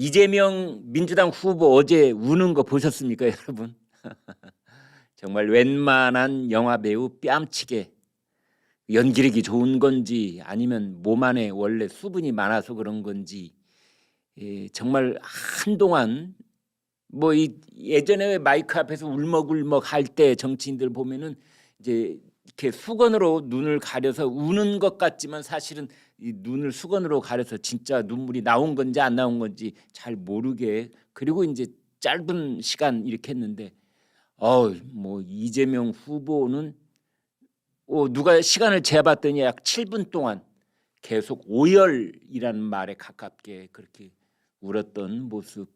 이재명 민주당 후보 어제 우는 거 보셨습니까, 여러분? 정말 웬만한 영화 배우 뺨치게 연기력이 좋은 건지 아니면 몸 안에 원래 수분이 많아서 그런 건지 정말 한동안 뭐 예전에 마이크 앞에서 울먹울먹 할 때 정치인들 보면은 이제 이렇게 수건으로 눈을 가려서 우는 것 같지만 사실은 이 눈을 수건으로 가려서 진짜 눈물이 나온 건지 안 나온 건지 잘 모르게, 그리고 이제 짧은 시간 이렇게 했는데 뭐 이재명 후보는 누가 시간을 재봤더니 약 7분 동안 계속 오열이라는 말에 가깝게 그렇게 울었던 모습.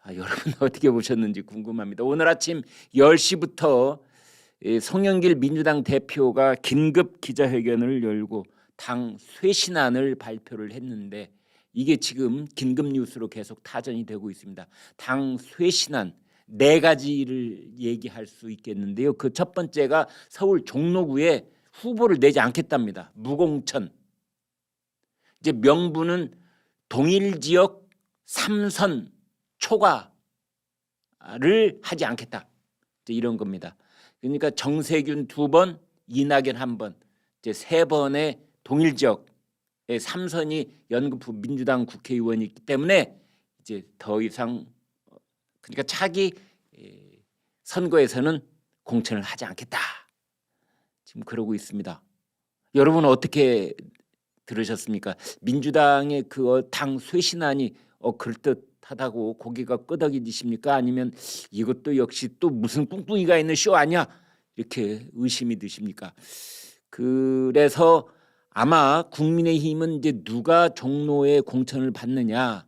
여러분 어떻게 보셨는지 궁금합니다. 오늘 아침 10시부터 송영길 민주당 대표가 긴급 기자회견을 열고 당 쇄신안을 발표를 했는데 이게 지금 긴급 뉴스로 계속 타전이 되고 있습니다. 당 쇄신안 4가지를 얘기할 수 있겠는데요. 그 첫 번째가 서울 종로구에 후보를 내지 않겠답니다. 무공천. 이제 명분은 동일지역 3선 초과를 하지 않겠다. 이제 이런 겁니다. 그러니까 정세균 2번, 이낙연 1번, 이제 3번의 동일지역의 3선이 연금프 민주당 국회의원이 있기 때문에 이제 더 이상 그러니까 차기 선거에서는 공천을 하지 않겠다. 지금 그러고 있습니다. 여러분 어떻게 들으셨습니까? 민주당의 그 당 쇄신안이 그럴듯하다고 고개가 끄덕이십니까? 아니면 이것도 역시 또 무슨 꿍꿍이가 있는 쇼 아니야? 이렇게 의심이 드십니까? 그래서 아마 국민의힘은 이제 누가 종로에 공천을 받느냐,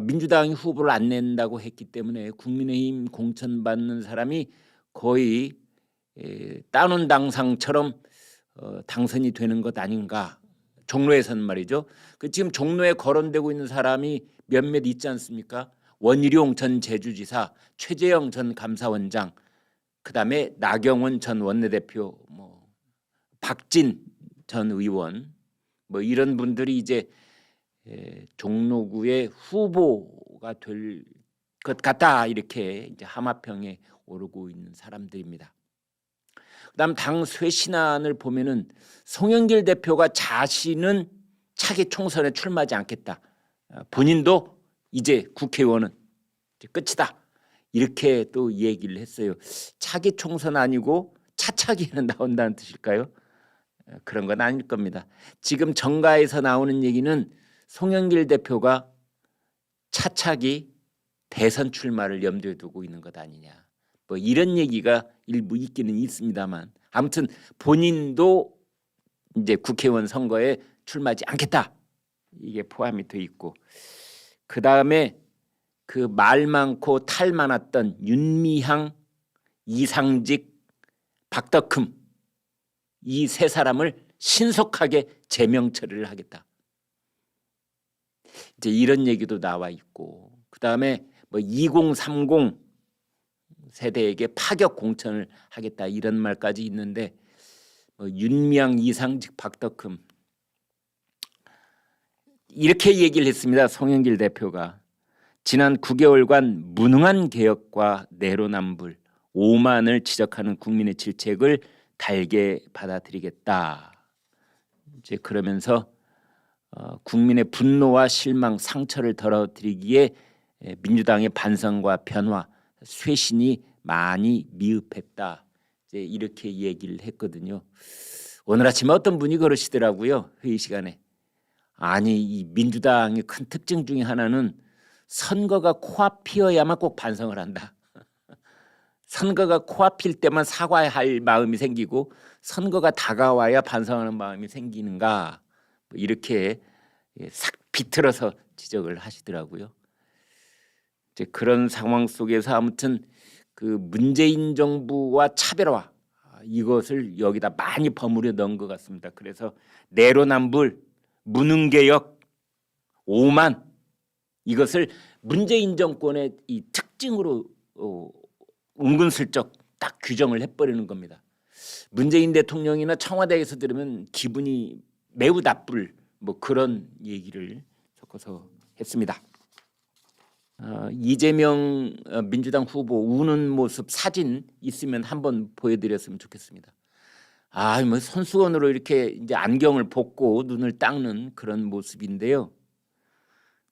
민주당이 후보를 안 낸다고 했기 때문에 국민의힘 공천 받는 사람이 거의 따놓은 당상처럼 당선이 되는 것 아닌가. 종로에서는 말이죠. 지금 종로에 거론되고 있는 사람이 몇몇 있지 않습니까? 원희룡 전 제주지사, 최재형 전 감사원장, 그다음에 나경원 전 원내대표, 박진 전 의원, 이런 분들이 이제 종로구의 후보가 될 것 같다, 이렇게 이제 하마평에 오르고 있는 사람들입니다. 그다음 당 쇄신안을 보면은 송영길 대표가 자신은 차기 총선에 출마하지 않겠다. 본인도 이제 국회의원은 이제 끝이다. 이렇게 또 얘기를 했어요. 차기 총선 아니고 차차기는 나온다는 뜻일까요? 그런 건 아닐 겁니다. 지금 정가에서 나오는 얘기는 송영길 대표가 차차기 대선 출마를 염두에 두고 있는 것 아니냐. 이런 얘기가 일부 있기는 있습니다만, 아무튼 본인도 이제 국회의원 선거에 출마하지 않겠다, 이게 포함이 돼 있고, 그 다음에 그 말 많고 탈 많았던 윤미향, 이상직, 박덕흠 이 3사람을 신속하게 제명 처리를 하겠다. 이제 이런 얘기도 나와 있고, 그 다음에 2030 세대에게 파격 공천을 하겠다, 이런 말까지 있는데, 윤미향, 이상직, 박덕흠 이렇게 얘기를 했습니다. 송영길 대표가 지난 9개월간 무능한 개혁과 내로남불, 오만을 지적하는 국민의 질책을 달게 받아들이겠다. 이제 그러면서 국민의 분노와 실망, 상처를 덜어드리기에 민주당의 반성과 변화, 쇄신이 많이 미흡했다. 이제 이렇게 얘기를 했거든요. 오늘 아침에 어떤 분이 그러시더라고요. 회의 시간에. 아니, 이 민주당의 큰 특징 중에 하나는 선거가 코앞이어야만 꼭 반성을 한다. 선거가 코앞일 때만 사과할 마음이 생기고 선거가 다가와야 반성하는 마음이 생기는가, 이렇게 싹 비틀어서 지적을 하시더라고요. 이제 그런 상황 속에서 아무튼 그 문재인 정부와 차별화, 이것을 여기다 많이 버무려 넣은 것 같습니다. 그래서 내로남불, 무능개혁, 오만, 이것을 문재인 정권의 이 특징으로 은근슬쩍 딱 규정을 해버리는 겁니다. 문재인 대통령이나 청와대에서 들으면 기분이 매우 나쁠 그런 얘기를 섞어서 했습니다. 이재명 민주당 후보 우는 모습 사진 있으면 한번 보여드렸으면 좋겠습니다. 뭐 손수건으로 이렇게 이제 안경을 벗고 눈을 닦는 그런 모습인데요.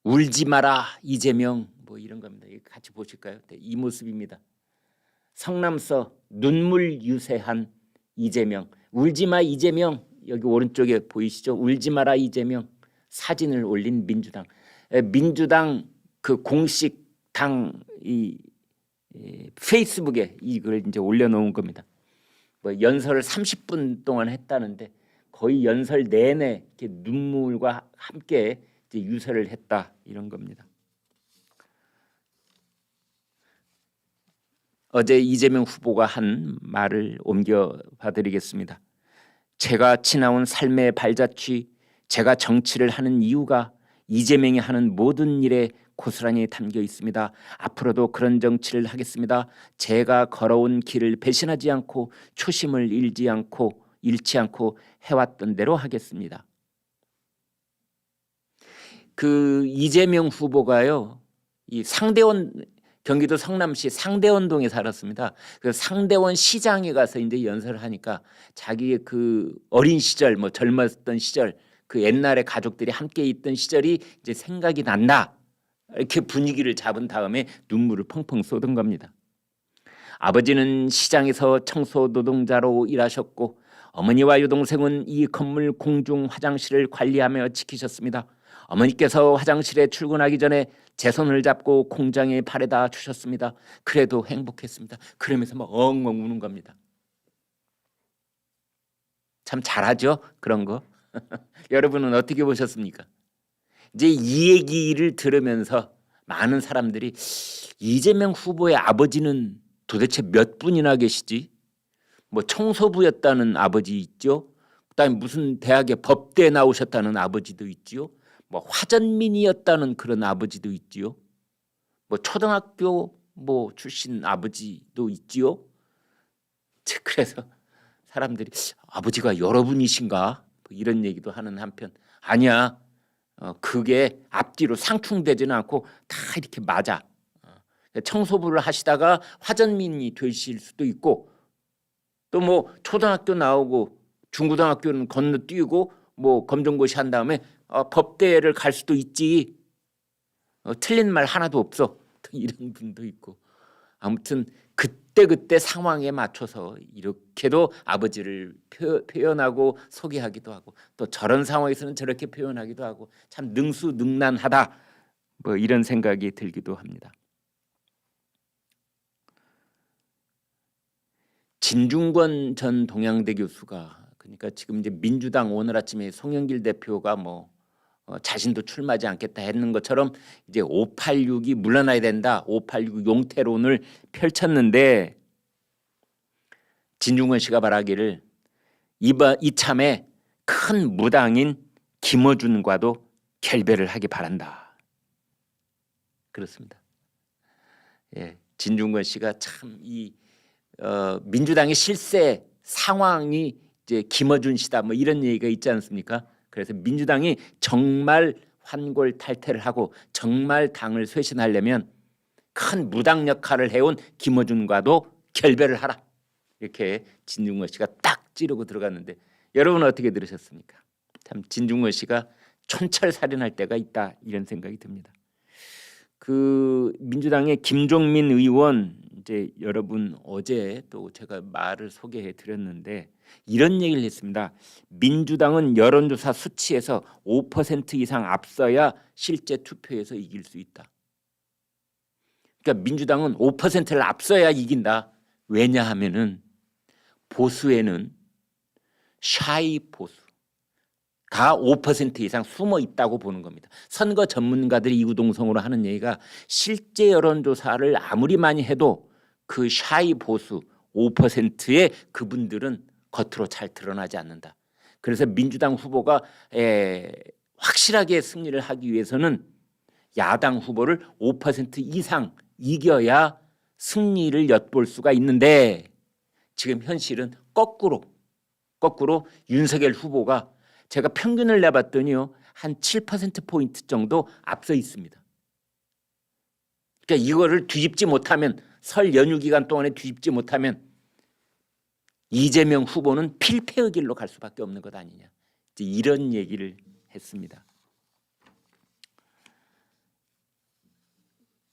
울지 마라 이재명 뭐 이런 겁니다. 같이 보실까요? 네, 이 모습입니다. 성남서 눈물 유세한 이재명. 울지 마 이재명. 여기 오른쪽에 보이시죠? 울지 마라 이재명 사진을 올린 민주당. 민주당 그 공식 당 이 페이스북에 이걸 이제 올려놓은 겁니다. 뭐 연설을 30분 동안 했다는데 거의 연설 내내 이렇게 눈물과 함께 이제 유세를 했다 이런 겁니다. 어제 이재명 후보가 한 말을 옮겨 봐드리겠습니다. 제가 지나온 삶의 발자취, 제가 정치를 하는 이유가 이재명이 하는 모든 일에 고스란히 담겨 있습니다. 앞으로도 그런 정치를 하겠습니다. 제가 걸어온 길을 배신하지 않고 초심을 잃지 않고 해왔던 대로 하겠습니다. 그 이재명 후보가요, 이 상대원 경기도 성남시 상대원동에 살았습니다. 그 상대원 시장에 가서 이제 연설을 하니까 자기의 그 어린 시절, 뭐 젊었던 시절, 그 옛날에 가족들이 함께 있던 시절이 이제 생각이 난다. 이렇게 분위기를 잡은 다음에 눈물을 펑펑 쏟은 겁니다. 아버지는 시장에서 청소 노동자로 일하셨고 어머니와 여동생은 이 건물 공중 화장실을 관리하며 지키셨습니다. 어머니께서 화장실에 출근하기 전에 제 손을 잡고 공장에 바래다 주셨습니다. 그래도 행복했습니다. 그러면서 막 엉엉 우는 겁니다. 참 잘하죠? 그런 거. 여러분은 어떻게 보셨습니까? 이제 이 얘기를 들으면서 많은 사람들이 이재명 후보의 아버지는 도대체 몇 분이나 계시지? 뭐 청소부였다는 아버지 있죠. 그다음에 무슨 대학에 법대 나오셨다는 아버지도 있지요. 뭐 화전민이었다는 그런 아버지도 있지요. 뭐 초등학교 뭐 출신 아버지도 있지요. 그래서 사람들이 아버지가 여러분이신가? 뭐 이런 얘기도 하는 한편 아니야. 그게 앞뒤로 상충되지는 않고 다 이렇게 맞아. 청소부를 하시다가 화전민이 되실 수도 있고 또 뭐 초등학교 나오고 중고등학교는 건너뛰고 뭐 검정고시 한 다음에 법대를 갈 수도 있지. 틀린 말 하나도 없어. 이런 분도 있고 아무튼 그때 상황에 맞춰서 이렇게도 아버지를 표현하고 소개하기도 하고 또 저런 상황에서는 저렇게 표현하기도 하고 참 능수능란하다 뭐 이런 생각이 들기도 합니다. 진중권 전 동양대 교수가 그러니까 지금 이제 민주당 오늘 아침에 송영길 대표가 뭐 자신도 출마하지 않겠다 했는 것처럼 이제 586이 물러나야 된다. 586 용태론을 펼쳤는데 진중권 씨가 말하기를 이참에 큰 무당인 김어준과도 결별을 하기 바란다. 그렇습니다. 예, 진중권 씨가 참 이 민주당의 실세 상황이 이제 김어준 씨다. 뭐 이런 얘기가 있지 않습니까? 그래서 민주당이 정말 환골탈태를 하고 정말 당을 쇄신하려면 큰 무당 역할을 해온 김어준과도 결별을 하라. 이렇게 진중권 씨가 딱 찌르고 들어갔는데 여러분은 어떻게 들으셨습니까? 참 진중권 씨가 촌철살인할 때가 있다 이런 생각이 듭니다. 그 민주당의 김종민 의원 이제 여러분 어제 또 제가 말을 소개해 드렸는데 이런 얘기를 했습니다. 민주당은 여론조사 수치에서 5% 이상 앞서야 실제 투표에서 이길 수 있다. 그러니까 민주당은 5%를 앞서야 이긴다. 왜냐하면은 보수에는 샤이 보수가 5% 이상 숨어 있다고 보는 겁니다. 선거 전문가들이 이구동성으로 하는 얘기가 실제 여론조사를 아무리 많이 해도 그 샤이 보수 5%의 그분들은 겉으로 잘 드러나지 않는다. 그래서 민주당 후보가 확실하게 승리를 하기 위해서는 야당 후보를 5% 이상 이겨야 승리를 엿볼 수가 있는데 지금 현실은 거꾸로 윤석열 후보가 제가 평균을 내봤더니요 한 7%포인트 정도 앞서 있습니다. 그러니까 이거를 뒤집지 못하면, 설 연휴 기간 동안에 뒤집지 못하면 이재명 후보는 필패의 길로 갈 수밖에 없는 것 아니냐, 이런 얘기를 했습니다.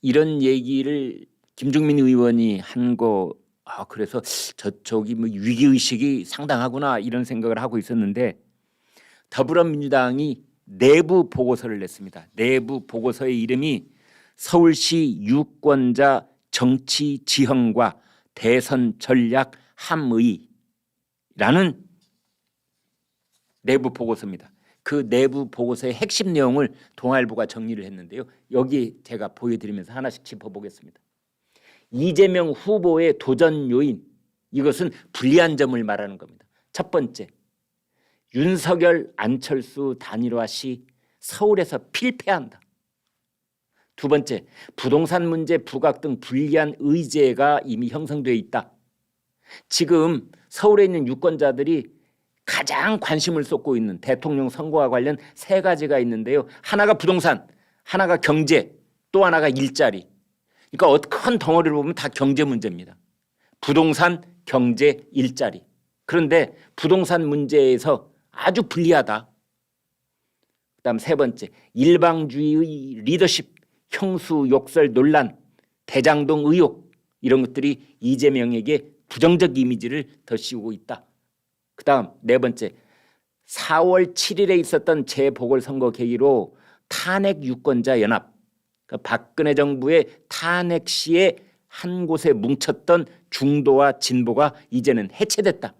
이런 얘기를 김종민 의원이 한 거, 그래서 저쪽이 뭐 위기의식이 상당하구나 이런 생각을 하고 있었는데, 더불어민주당이 내부 보고서를 냈습니다. 내부 보고서의 이름이 서울시 유권자 정치 지형과 대선 전략 함의라는 내부 보고서입니다. 그 내부 보고서의 핵심 내용을 동아일보가 정리를 했는데요. 여기 제가 보여드리면서 하나씩 짚어보겠습니다. 이재명 후보의 도전 요인, 이것은 불리한 점을 말하는 겁니다. 첫 번째, 윤석열 안철수 단일화 시 서울에서 필패한다. 두 번째, 부동산 문제 부각 등 불리한 의제가 이미 형성되어 있다. 지금 서울에 있는 유권자들이 가장 관심을 쏟고 있는 대통령 선거와 관련 세 가지가 있는데요. 하나가 부동산, 하나가 경제, 또 하나가 일자리. 그러니까 큰 덩어리를 보면 다 경제 문제입니다. 부동산, 경제, 일자리. 그런데 부동산 문제에서 아주 불리하다. 그다음 세 번째, 일방주의의 리더십, 형수 욕설 논란, 대장동 의혹, 이런 것들이 이재명에게 부정적 이미지를 더 씌우고 있다. 그다음 네 번째, 4월 7일에 있었던 재보궐선거 계기로 탄핵 유권자 연합, 그러니까 박근혜 정부의 탄핵 시에 한 곳에 뭉쳤던 중도와 진보가 이제는 해체됐다.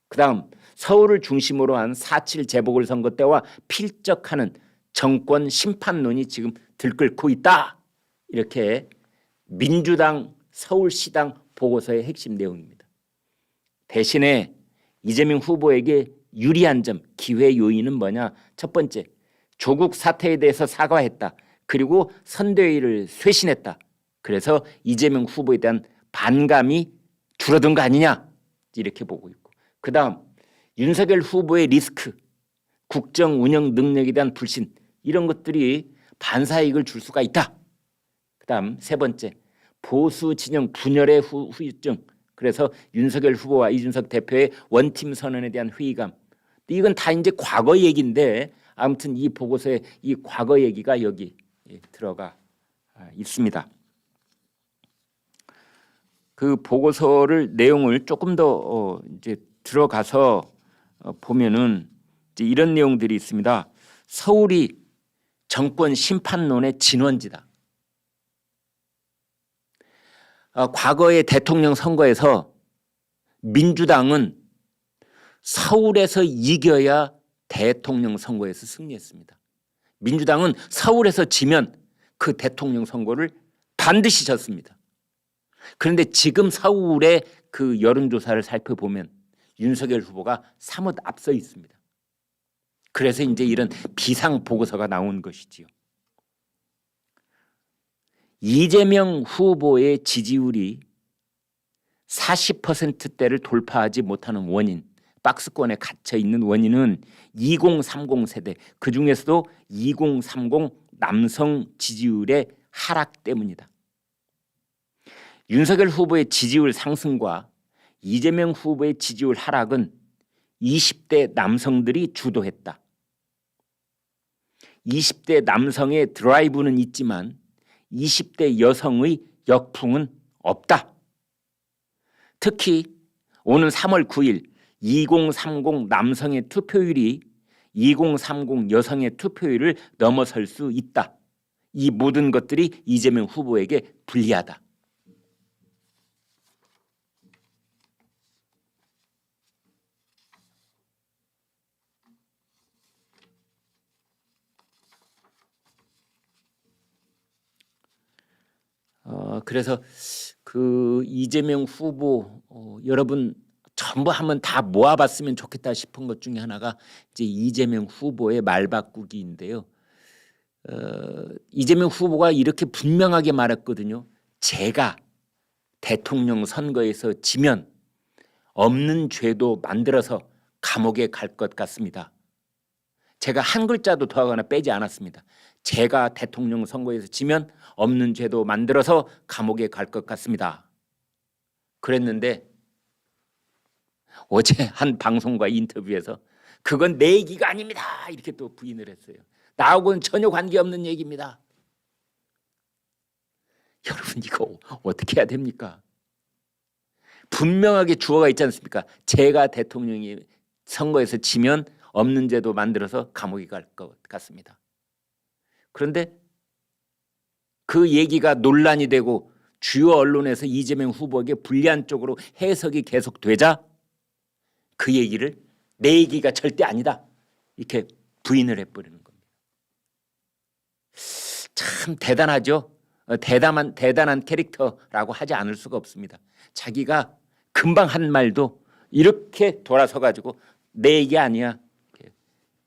그다음 서울을 중심으로 한 4.7 재보궐선거 때와 필적하는 정권 심판론이 지금 들끓고 있다. 이렇게 민주당 서울시당 보고서의 핵심 내용입니다. 대신에 이재명 후보에게 유리한 점, 기회 요인은 뭐냐? 첫 번째, 조국 사태에 대해서 사과했다. 그리고 선대위를 쇄신했다. 그래서 이재명 후보에 대한 반감이 줄어든 거 아니냐? 이렇게 보고 있고, 그다음 윤석열 후보의 리스크, 국정 운영 능력에 대한 불신, 이런 것들이 반사이익을 줄 수가 있다. 그다음 세 번째, 보수 진영 분열의 후유증, 그래서 윤석열 후보와 이준석 대표의 원팀 선언에 대한 회의감, 이건 다 이제 과거 얘기인데, 아무튼 이 보고서에 이 과거 얘기가 여기 들어가 있습니다. 그 보고서를 내용을 조금 더 이제 들어가서 보면은 이제 이런 내용들이 있습니다. 서울이 정권 심판론의 진원지다. 과거의 대통령 선거에서 민주당은 서울에서 이겨야 대통령 선거에서 승리했습니다. 민주당은 서울에서 지면 그 대통령 선거를 반드시 졌습니다. 그런데 지금 서울의 그 여론조사를 살펴보면 윤석열 후보가 사뭇 앞서 있습니다. 그래서 이제 이런 비상 보고서가 나온 것이지요. 이재명 후보의 지지율이 40%대를 돌파하지 못하는 원인, 박스권에 갇혀 있는 원인은 2030 세대, 그중에서도 2030 남성 지지율의 하락 때문이다. 윤석열 후보의 지지율 상승과 이재명 후보의 지지율 하락은 20대 남성들이 주도했다. 20대 남성의 드라이브는 있지만 20대 여성의 역풍은 없다. 특히 오는 3월 9일 2030 남성의 투표율이 2030 여성의 투표율을 넘어설 수 있다. 이 모든 것들이 이재명 후보에게 불리하다. 그래서 그 이재명 후보 여러분 전부 한번 다 모아봤으면 좋겠다 싶은 것 중에 하나가 이제 이재명 후보의 말바꾸기인데요. 이재명 후보가 이렇게 분명하게 말했거든요. 제가 대통령 선거에서 지면 없는 죄도 만들어서 감옥에 갈 것 같습니다. 제가 한 글자도 더하거나 빼지 않았습니다. 제가 대통령 선거에서 지면 없는 죄도 만들어서 감옥에 갈 것 같습니다. 그랬는데 어제 한 방송과 인터뷰에서 그건 내 얘기가 아닙니다. 이렇게 또 부인을 했어요. 나하고는 전혀 관계없는 얘기입니다. 여러분 이거 어떻게 해야 됩니까? 분명하게 주어가 있지 않습니까? 제가 대통령이 선거에서 지면 없는 제도 만들어서 감옥에 갈 것 같습니다. 그런데 그 얘기가 논란이 되고 주요 언론에서 이재명 후보에게 불리한 쪽으로 해석이 계속되자 그 얘기를 내 얘기가 절대 아니다 이렇게 부인을 해버리는 겁니다. 참 대단하죠. 대단한 캐릭터라고 하지 않을 수가 없습니다. 자기가 금방 한 말도 이렇게 돌아서 가지고 내 얘기 아니야.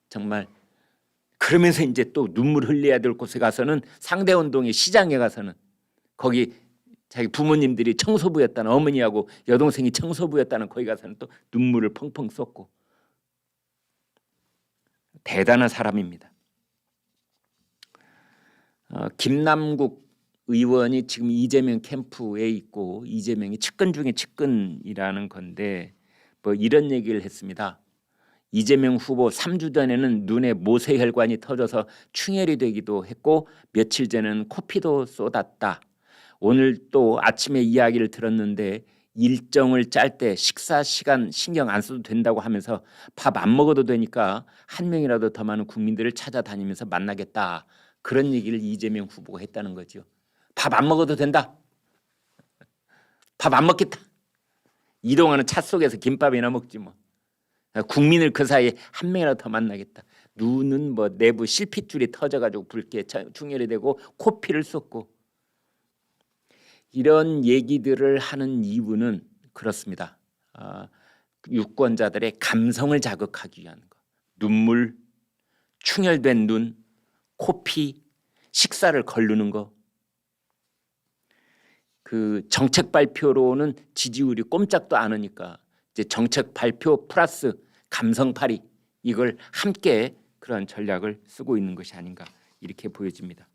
정말 그러면서 이제 또 눈물 흘려야 될 곳에 가서는 상대운동의 시장에 가서는 거기 자기 부모님들이 청소부였다는 어머니하고 여동생이 청소부였다는 거기 가서는 또 눈물을 펑펑 쏟고 대단한 사람입니다. 김남국 의원이 지금 이재명 캠프에 있고 이재명이 측근 중에 측근이라는 건데 뭐 이런 얘기를 했습니다. 이재명 후보 3주 전에는 눈에 모세혈관이 터져서 충혈이 되기도 했고 며칠 전에는 코피도 쏟았다. 오늘 또 아침에 이야기를 들었는데 일정을 짤 때 식사 시간 신경 안 써도 된다고 하면서 밥 안 먹어도 되니까 한 명이라도 더 많은 국민들을 찾아다니면서 만나겠다. 그런 얘기를 이재명 후보가 했다는 거죠. 밥 안 먹어도 된다. 밥 안 먹겠다. 이동하는 차 속에서 김밥이나 먹지 뭐. 국민을 그 사이에 한 명이라도 더 만나겠다. 눈은 뭐 내부 실핏줄이 터져가지고 붉게 충혈이 되고 코피를 쏟고 이런 얘기들을 하는 이유는 그렇습니다. 유권자들의 감성을 자극하기 위한 거. 눈물, 충혈된 눈, 코피, 식사를 거르는 거. 그 정책 발표로는 지지율이 꼼짝도 않으니까 이제 정책 발표 플러스 감성팔이 이걸 함께 그런 전략을 쓰고 있는 것이 아닌가 이렇게 보여집니다.